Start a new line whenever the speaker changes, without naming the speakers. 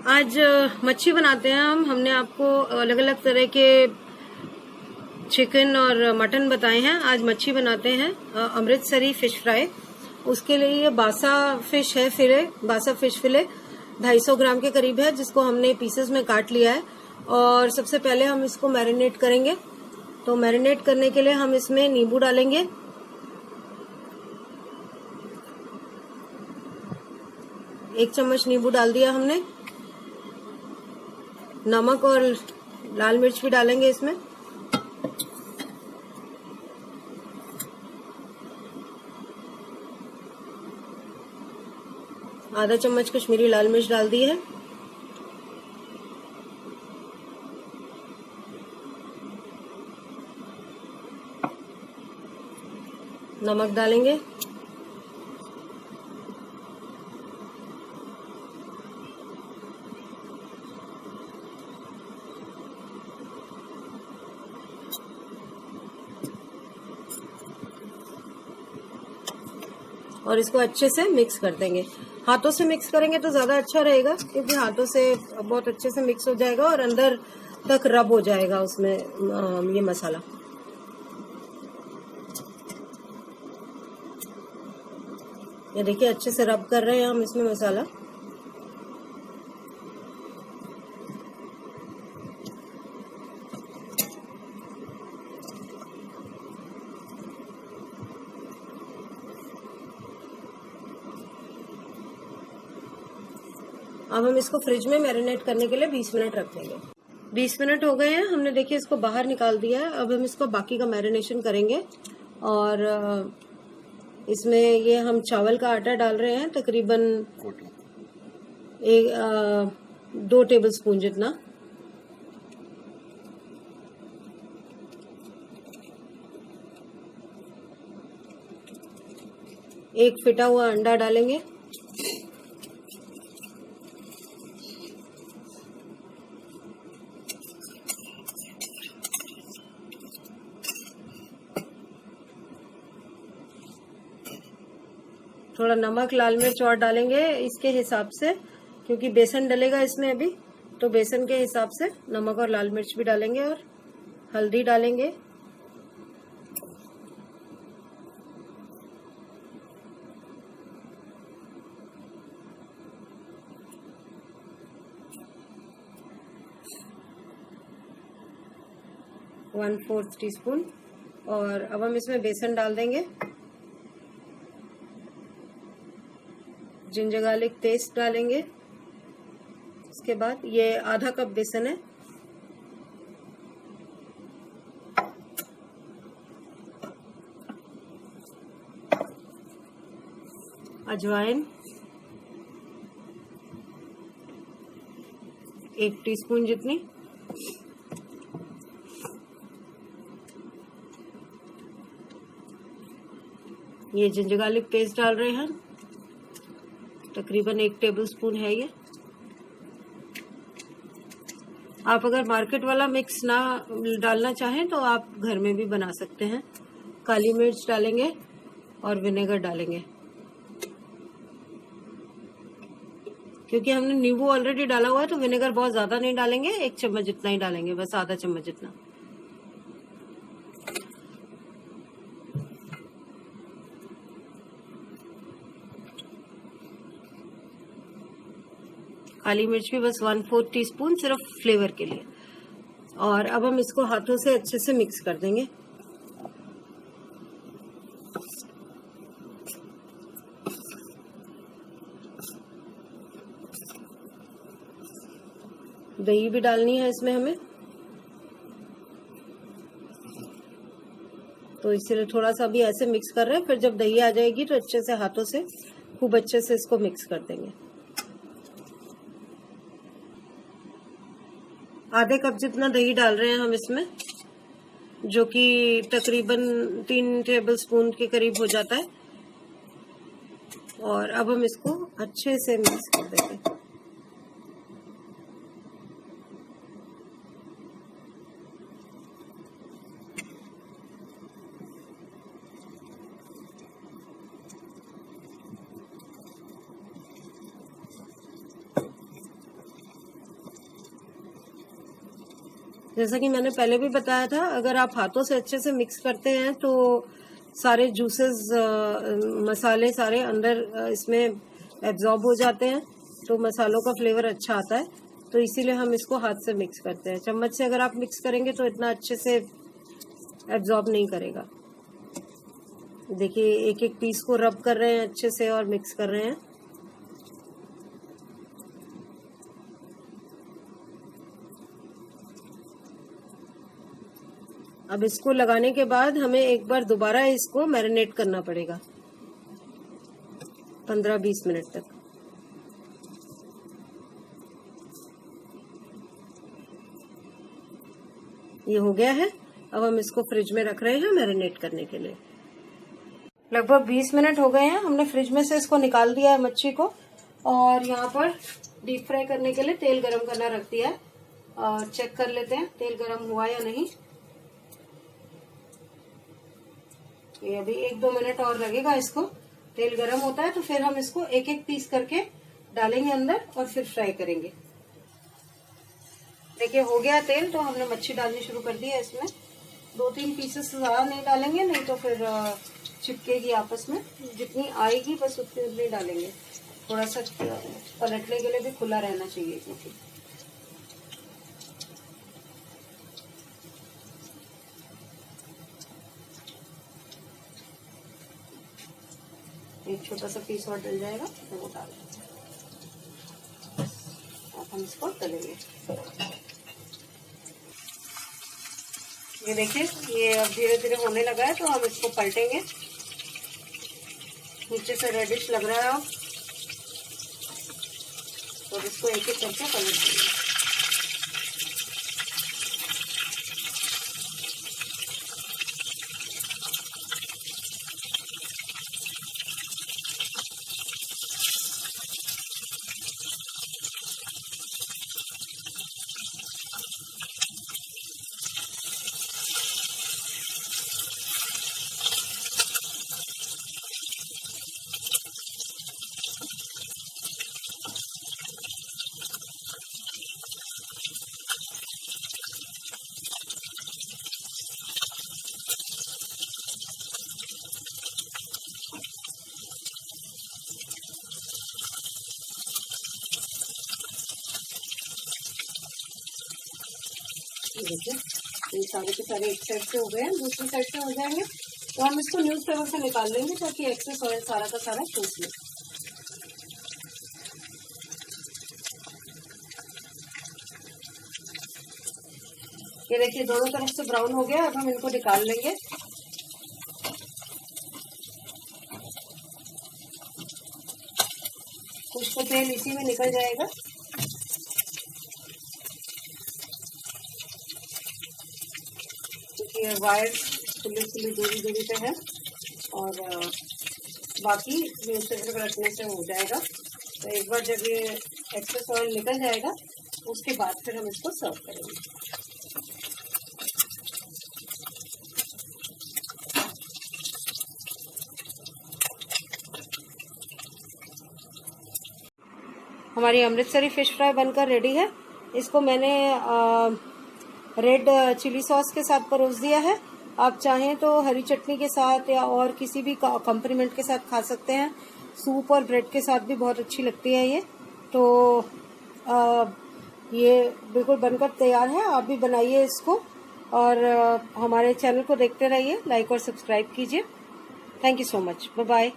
आज मच्छी बनाते हैं हमने आपको अलग अलग तरह के चिकन और मटन बताए हैं। आज मच्छी बनाते हैं अमृतसरी फिश फ्राई। उसके लिए ये बासा फिश है, बासा फिश फिले 250 ग्राम के करीब है, जिसको हमने पीसेस में काट लिया है। और सबसे पहले हम इसको मैरिनेट करेंगे। तो मैरिनेट करने के लिए हम इसमें नींबू डालेंगे, एक चम्मच नींबू डाल दिया हमने। नमक और लाल मिर्च भी डालेंगे इसमें। आधा चम्मच कश्मीरी लाल मिर्च डाल दी है। नमक डालेंगे। और इसको अच्छे से मिक्स कर देंगे। हाथों से मिक्स करेंगे तो ज्यादा अच्छा रहेगा, क्योंकि हाथों से बहुत अच्छे से मिक्स हो जाएगा और अंदर तक रब हो जाएगा उसमें ये मसाला। ये देखिए अच्छे से रब कर रहे हैं हम इसमें मसाला। अब हम इसको फ्रिज में मैरिनेट करने के लिए 20 मिनट रख देंगे। 20 मिनट हो गए हैं, हमने देखिए इसको बाहर निकाल दिया है। अब हम इसको बाकी का मैरिनेशन करेंगे। और इसमें ये हम चावल का आटा डाल रहे हैं, तकरीबन 2 टेबल स्पून जितना। एक फिटा हुआ अंडा डालेंगे। थोड़ा नमक लाल मिर्च और डालेंगे इसके हिसाब से, क्योंकि बेसन डलेगा इसमें अभी, तो बेसन के हिसाब से नमक और लाल मिर्च भी डालेंगे। और हल्दी डालेंगे। One 1/4 teaspoon. और अब हम इसमें बेसन डाल देंगे। जिंजर गार्लिक पेस्ट डालेंगे। उसके बाद ये आधा कप बेसन है। अजवाइन 1 टीस्पून जितनी। ये जिंजर गार्लिक पेस्ट डाल रहे हैं, तकरीबन 1 टेबल स्पून है ये। आप अगर मार्केट वाला मिक्स ना डालना चाहें तो आप घर में भी बना सकते हैं। काली मिर्च डालेंगे और विनेगर डालेंगे। क्योंकि हमने नींबू ऑलरेडी डाला हुआ है, तो विनेगर बहुत ज्यादा नहीं डालेंगे, 1 चम्मच जितना ही डालेंगे, बस आधा चम्मच जितना। काली मिर्च भी बस 1/4 टीस्पून, सिर्फ फ्लेवर के लिए। और अब हम इसको हाथों से अच्छे से मिक्स कर देंगे। दही भी डालनी है इसमें हमें, तो इसीलिए थोड़ा सा भी ऐसे मिक्स कर रहे हैं। फिर जब दही आ जाएगी तो अच्छे से हाथों से खूब अच्छे से इसको मिक्स कर देंगे। आधे कप जितना दही डाल रहे हैं हम इसमें, जो कि तकरीबन 3 टेबल स्पून के करीब हो जाता है। और अब हम इसको अच्छे से मिक्स कर देंगे। जैसा कि मैंने पहले भी बताया था, अगर आप हाथों से अच्छे से मिक्स करते हैं तो सारे जूसेस, मसाले सारे अंदर इसमें एब्जॉर्ब हो जाते हैं, तो मसालों का फ्लेवर अच्छा आता है। तो इसीलिए हम इसको हाथ से मिक्स करते हैं। चम्मच से अगर आप मिक्स करेंगे तो इतना अच्छे से एब्जॉर्ब नहीं करेगा। देखिए एक एक पीस को रब कर रहे हैं अच्छे से और मिक्स कर रहे हैं। अब इसको लगाने के बाद हमें एक बार दोबारा इसको मैरिनेट करना पड़ेगा 15-20 मिनट तक। ये हो गया है। अब हम इसको फ्रिज में रख रहे हैं मैरिनेट करने के लिए। लगभग 20 मिनट हो गए हैं, हमने फ्रिज में से इसको निकाल दिया है मच्छी को, और यहाँ पर डीप फ्राई करने के लिए तेल गरम करना रख दिया है। और चेक कर लेते हैं तेल गरम हुआ या नहीं। ये अभी 1-2 मिनट और लगेगा इसको। तेल गरम होता है तो फिर हम इसको एक एक पीस करके डालेंगे अंदर और फिर फ्राई करेंगे। देखिए हो गया तेल, तो हमने मच्छी डालनी शुरू कर दी है। इसमें 2-3 पीसेस ज्यादा नहीं डालेंगे, नहीं तो फिर चिपकेगी आपस में। जितनी आएगी बस उतनी डालेंगे। थोड़ा सा पलटने के लिए भी खुला रहना चाहिए, क्योंकि एक छोटा सा पीस और डल जाएगा तो वो डाल देंगे। अब हम इसको तलेंगे। ये देखिए ये अब धीरे धीरे होने लगा है, तो हम इसको पलटेंगे। नीचे से रेडिश लग रहा है तो इसको एक एक करके पलट देंगे। देखिए ये सारे के सारे एक साइड से हो गए हैं, दूसरी साइड से हो जाएंगे तो हम इसको न्यूज़पेपर से निकाल लेंगे ताकि एक्सेस ऑयल सारा का सारा सूख ले। ये देखिए दोनों तरफ से ब्राउन हो गया। अब हम इनको निकाल लेंगे। कुछ तो तेल इसी में निकल जाएगा। क्योंकि वायर खुली दूरी पे है और बाकी न्यूज़पेपर रखने से हो जाएगा। तो एक बार जब ये एक्सेस ऑयल निकल जाएगा उसके बाद फिर हम इसको सर्व करेंगे। हमारी अमृतसरी फिश फ्राई बनकर रेडी है। इसको मैंने रेड चिली सॉस के साथ परोस दिया है। आप चाहें तो हरी चटनी के साथ या और किसी भी कॉम्प्लीमेंट के साथ खा सकते हैं। सूप और ब्रेड के साथ भी बहुत अच्छी लगती है ये। तो ये बिल्कुल बनकर तैयार है। आप भी बनाइए इसको और हमारे चैनल को देखते रहिए, लाइक और सब्सक्राइब कीजिए। Thank you so much. Bye bye.